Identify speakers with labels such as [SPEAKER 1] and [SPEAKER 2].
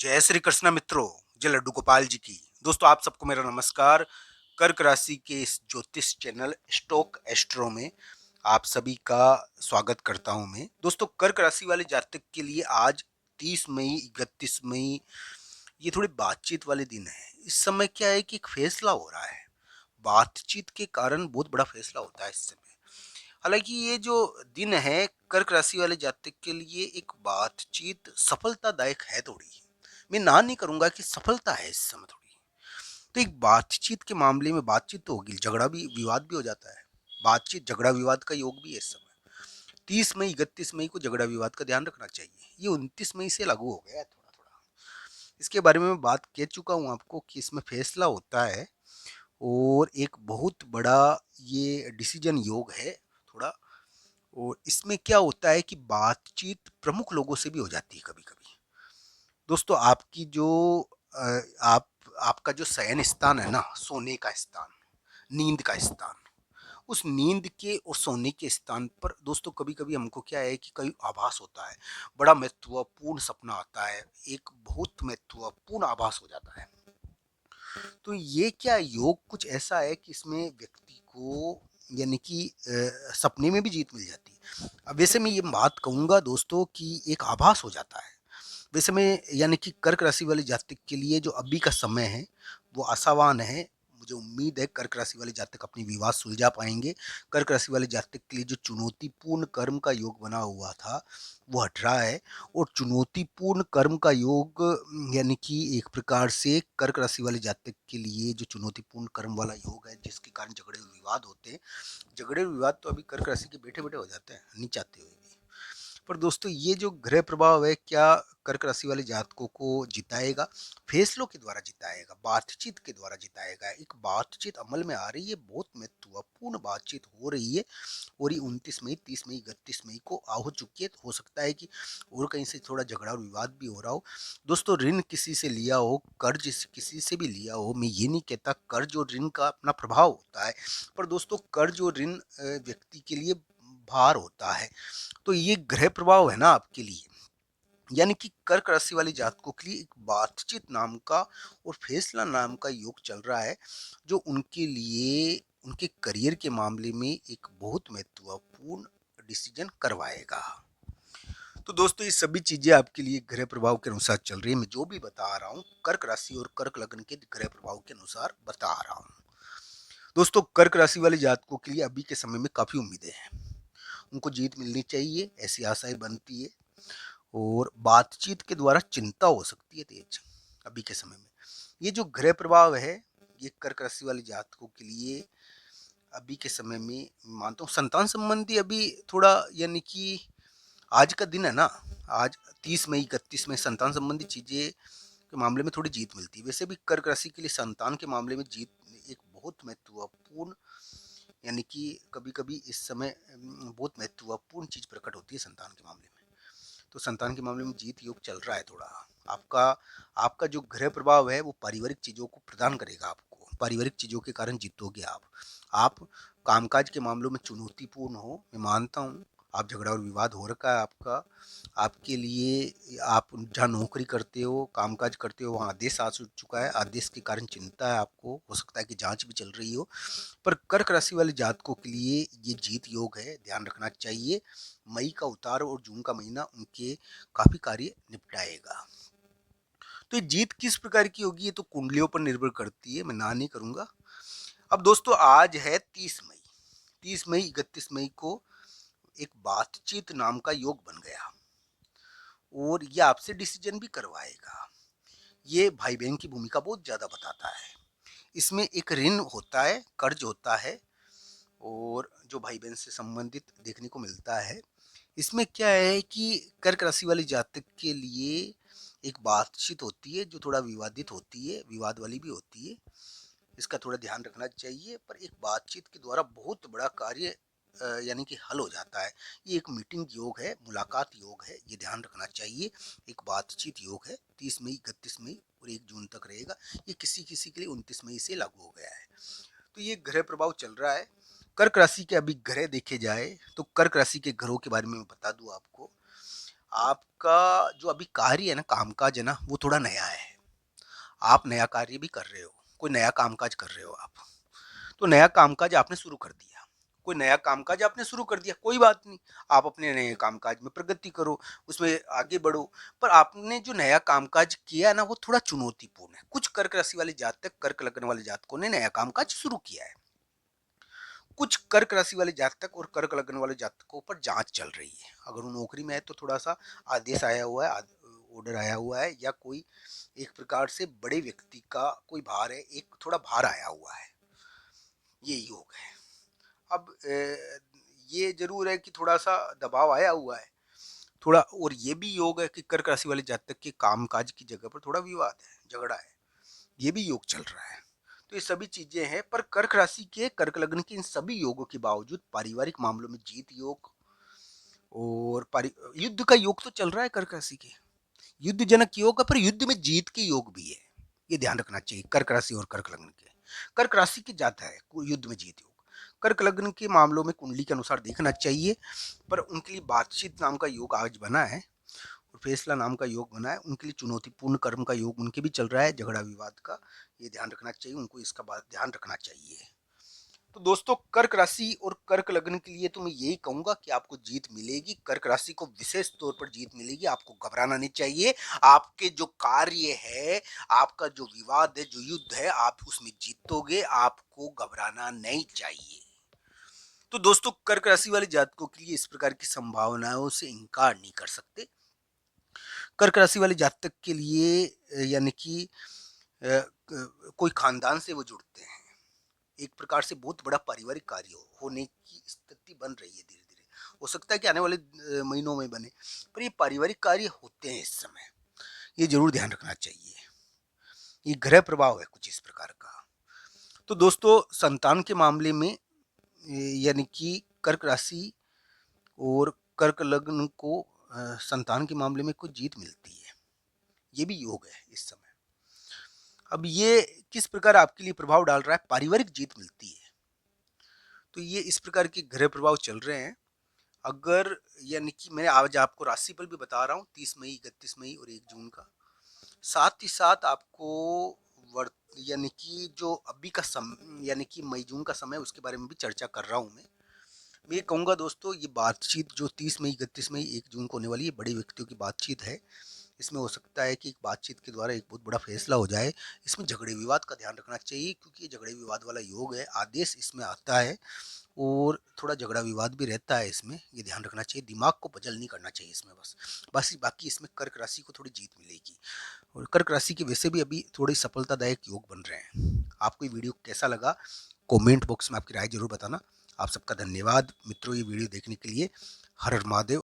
[SPEAKER 1] जय श्री कृष्ण मित्रों, जय लड्डू गोपाल जी की। दोस्तों आप सबको मेरा नमस्कार। कर्क राशि के इस ज्योतिष चैनल स्टोक एस्ट्रो में आप सभी का स्वागत करता हूं मैं। दोस्तों कर्क राशि वाले जातक के लिए आज 30 मई 31 मई ये थोड़े बातचीत वाले दिन है। इस समय क्या है कि एक फैसला हो रहा है, बातचीत के कारण बहुत बड़ा फैसला होता है इस समय। हालांकि ये जो दिन है कर्क राशि वाले जातक के लिए एक बातचीत सफलतादायक है थोड़ी। मैं ना नहीं करूंगा कि सफलता है इस समय थोड़ी। तो एक बातचीत के मामले में बातचीत तो होगी, झगड़ा भी विवाद भी हो जाता है। बातचीत झगड़ा विवाद का योग भी है इस समय। 30 मई 31 मई को झगड़ा विवाद का ध्यान रखना चाहिए। ये 29 मई से लागू हो गया है थोड़ा थोड़ा। इसके बारे में मैं बात कह चुका हूँ आपको कि इसमें फैसला होता है और एक बहुत बड़ा ये डिसीजन योग है थोड़ा। और इसमें क्या होता है कि बातचीत प्रमुख लोगों से भी हो जाती है कभी कभी। दोस्तों आपकी जो आप आपका जो शयन स्थान है ना, सोने का स्थान, नींद का स्थान, उस नींद के और सोने के स्थान पर दोस्तों कभी कभी हमको क्या है कि कई आभास होता है, बड़ा महत्वपूर्ण सपना आता है, एक बहुत महत्वपूर्ण आभास हो जाता है। तो ये क्या योग कुछ ऐसा है कि इसमें व्यक्ति को यानी कि सपने में भी जीत मिल जाती है। अब वैसे मैं ये बात कहूँगा दोस्तों कि एक आभास हो जाता है। वैसे में यानी कि कर्क राशि वाले जातक के लिए जो अभी का समय है वो आशावान है। मुझे उम्मीद है कर्क राशि वाले जातक अपनी विवाद सुलझा पाएंगे। कर्क राशि वाले जातक के लिए जो चुनौतीपूर्ण कर्म का योग बना हुआ था वो हट रहा है। और चुनौतीपूर्ण कर्म का योग यानी कि एक प्रकार से कर्क राशि वाले जातक के लिए जो चुनौतीपूर्ण कर्म वाला योग है जिसके कारण झगड़े और विवाद होते हैं। झगड़े और विवाद तो अभी कर्क राशि के बैठे बैठे हो जाते हैं नहीं चाहते हुए भी। पर दोस्तों ये जो ग्रह प्रभाव है क्या कर्क राशि वाले जातकों को जिताएगा? फैसलों के द्वारा जिताएगा, बातचीत के द्वारा जिताएगा। एक बातचीत अमल में आ रही है, बहुत महत्वपूर्ण बातचीत हो रही है। और ये 29 मई 30 मई 31 मई को आ हो चुकी है। तो हो सकता है कि और कहीं से थोड़ा झगड़ा और विवाद भी हो रहा हो। दोस्तों ऋण किसी से लिया हो, कर्ज किसी से भी लिया हो, मैं ये नहीं कहता, कर्ज और ऋण का अपना प्रभाव होता है। पर दोस्तों कर्ज और ऋण व्यक्ति के लिए भार होता है। तो ये ग्रह प्रभाव है ना आपके लिए, यानी कि कर्क राशि वाली जातकों के लिए एक बातचीत नाम का और फैसला नाम का योग चल रहा है जो उनके लिए उनके करियर के मामले में एक बहुत महत्वपूर्ण डिसीजन करवाएगा। तो दोस्तों ये सभी चीजें आपके लिए ग्रह प्रभाव के अनुसार चल रही है। मैं जो भी बता रहा हूँ कर्क राशि और कर्क लग्न के ग्रह प्रभाव के अनुसार बता रहा हूँ। दोस्तों कर्क राशि वाले जातकों के लिए अभी के समय में काफी उम्मीदें हैं। उनको जीत मिलनी चाहिए ऐसी आशाएं बनती है। और बातचीत के द्वारा चिंता हो सकती है तेज अभी के समय में। ये जो ग्रह प्रभाव है ये कर्क राशि वाले जातकों के लिए अभी के समय में मानता हूँ संतान संबंधी अभी थोड़ा यानी कि आज का दिन है ना, आज 30 मई 31 में संतान संबंधी चीजें के मामले में थोड़ी जीत मिलती है। वैसे भी कर्क राशि के लिए संतान के मामले में जीत एक बहुत महत्वपूर्ण यानी कि कभी कभी इस समय बहुत महत्वपूर्ण चीज प्रकट होती है संतान के मामले में। तो संतान के मामले में जीत योग चल रहा है थोड़ा। आपका आपका जो ग्रह प्रभाव है वो पारिवारिक चीजों को प्रदान करेगा आपको, पारिवारिक चीजों के कारण जीतोगे आप कामकाज के मामलों में चुनौतीपूर्ण हो मैं मानता हूँ। आप झगड़ा और विवाद हो रखा है आपका, आपके लिए आप जहाँ नौकरी करते हो कामकाज करते हो वहाँ आदेश आ चुका है, आदेश के कारण चिंता है आपको, हो सकता है कि जांच भी चल रही हो। पर कर्क राशि वाले जातकों के लिए ये जीत योग है, ध्यान रखना चाहिए। मई का उतार और जून का महीना उनके काफी कार्य निपटाएगा। तो ये जीत किस प्रकार की होगी ये तो कुंडलियों पर निर्भर करती है, मैं ना नहीं करूंगा। अब दोस्तों आज है 30 मई, 30 मई 31 मई को एक बातचीत नाम का योग बन गया और ये आपसे डिसीजन भी करवाएगा। ये भाई बहन की भूमिका बहुत ज्यादा बताता है। इसमें एक ऋण होता है, कर्ज होता है और जो भाई बहन से संबंधित देखने को मिलता है। इसमें क्या है कि कर्क राशि वाले जातक के लिए एक बातचीत होती है जो थोड़ा विवादित होती है, विवाद वाली भी होती है। इसका थोड़ा ध्यान रखना चाहिए। पर एक बातचीत के द्वारा बहुत बड़ा कार्य यानी कि हल हो जाता है। ये एक मीटिंग योग है, मुलाकात योग है, ये ध्यान रखना चाहिए। एक बातचीत योग है, 30 मई 31 मई और 1 जून तक रहेगा। ये किसी किसी के लिए 29 मई से लागू हो गया है। तो ये ग्रह प्रभाव चल रहा है। कर्क राशि के अभी ग्रह देखे जाए तो कर्क राशि के ग्रहों के बारे में मैं बता दूं आपको। आपका जो अभी कार्य है ना, कामकाज है ना, वो थोड़ा नया है। आप नया कार्य भी कर रहे हो, कोई नया कामकाज कर रहे हो आप। तो नया कामकाज आपने शुरू कर दिया, कोई नया कामकाज आपने शुरू कर दिया, कोई बात नहीं। आप अपने नए कामकाज में प्रगति करो, उसमें आगे बढ़ो। पर आपने जो नया कामकाज किया ना, वो थोड़ा चुनौतीपूर्ण है। कुछ कर्क राशि वाले जातक, कर्क लग्न वाले जातकों ने नया कामकाज शुरू किया है। कुछ कर्क राशि वाले जातक और कर्क लग्न वाले जातकों पर जांच चल रही है। अगर वो नौकरी में है तो थोड़ा सा आदेश आया हुआ है, ऑर्डर आया हुआ है, या कोई एक प्रकार से बड़े व्यक्ति का कोई भार है, एक थोड़ा भार आया हुआ है। ये योग है। अब ये जरूर है कि थोड़ा सा दबाव आया हुआ है थोड़ा। और ये भी योग है कि कर्क राशि वाले जातक के कामकाज की जगह पर थोड़ा विवाद है, झगड़ा है। ये भी योग चल रहा है। तो ये सभी चीजें हैं। पर कर्क राशि के, कर्क लग्न के इन सभी योगों के बावजूद पारिवारिक मामलों में जीत योग और युद्ध का योग तो चल रहा है कर्क राशि के। युद्ध जनक योग है, पर युद्ध में जीत के योग भी है। ये ध्यान रखना चाहिए कर्क राशि और कर्क लग्न के। कर्क राशि के जाता है युद्ध में जीत योग। कर्क लग्न के मामलों में कुंडली के अनुसार देखना चाहिए। पर उनके लिए बातचीत नाम का योग आज बना है और फैसला नाम का योग बना है। उनके लिए चुनौतीपूर्ण कर्म का योग उनके भी चल रहा है, झगड़ा विवाद का। ये ध्यान रखना चाहिए उनको, इसका बात ध्यान रखना चाहिए। तो दोस्तों, कर्क राशि और कर्क लग्न के लिए तो मैं यही कहूंगा कि आपको जीत मिलेगी। कर्क राशि को विशेष तौर पर जीत मिलेगी, आपको घबराना नहीं चाहिए। आपके जो कार्य है, आपका जो विवाद है, जो युद्ध है, आप उसमें जीतोगे। आपको घबराना नहीं चाहिए। तो दोस्तों, कर्क राशि वाले जातकों के लिए इस प्रकार की संभावनाओं से इनकार नहीं कर सकते। कर्क राशि वाले जातक के लिए यानी कि कोई खानदान से वो जुड़ते हैं। एक प्रकार से बहुत बड़ा पारिवारिक कार्य होने की स्थिति बन रही है धीरे धीरे। हो सकता है कि आने वाले महीनों में बने। पर ये पारिवारिक कार्य होते हैं इस समय, ये जरूर ध्यान रखना चाहिए। ये ग्रह प्रभाव है कुछ इस प्रकार का। तो दोस्तों, संतान के मामले में यानी कि कर्क राशि और कर्क लग्न को संतान के मामले में कुछ जीत मिलती है। ये भी योग है इस समय। अब ये किस प्रकार आपके लिए प्रभाव डाल रहा है? पारिवारिक जीत मिलती है। तो ये इस प्रकार के ग्रह प्रभाव चल रहे हैं। अगर यानी कि मैं आज आपको राशिफल भी बता रहा हूँ, 30 मई, 31 मई और 1 जून का। साथ ही साथ आपको वर्त यानी कि जो अभी का समय, यानी कि मई जून का समय, उसके बारे में भी चर्चा कर रहा हूँ मैं ये कहूँगा दोस्तों, ये बातचीत जो 30 मई, 31 मई, 1 जून को होने वाली है, बड़े व्यक्तियों की बातचीत है। इसमें हो सकता है कि एक बातचीत के द्वारा एक बहुत बड़ा फैसला हो जाए। इसमें झगड़े विवाद का ध्यान रखना चाहिए, क्योंकि ये झगड़े विवाद वाला योग है। आदेश इसमें आता है और थोड़ा झगड़ा विवाद भी रहता है इसमें। ये ध्यान रखना चाहिए, दिमाग को पजल नहीं करना चाहिए इसमें। बस बाकी इसमें कर्क राशि को थोड़ी जीत मिलेगी। और कर्क राशि के वैसे भी अभी थोड़ी सफलतादायक योग बन रहे हैं। आपको ये वीडियो कैसा लगा, कमेंट बॉक्स में आपकी राय जरूर बताना। आप सबका धन्यवाद मित्रों, ये वीडियो देखने के लिए। हर हर महादेव।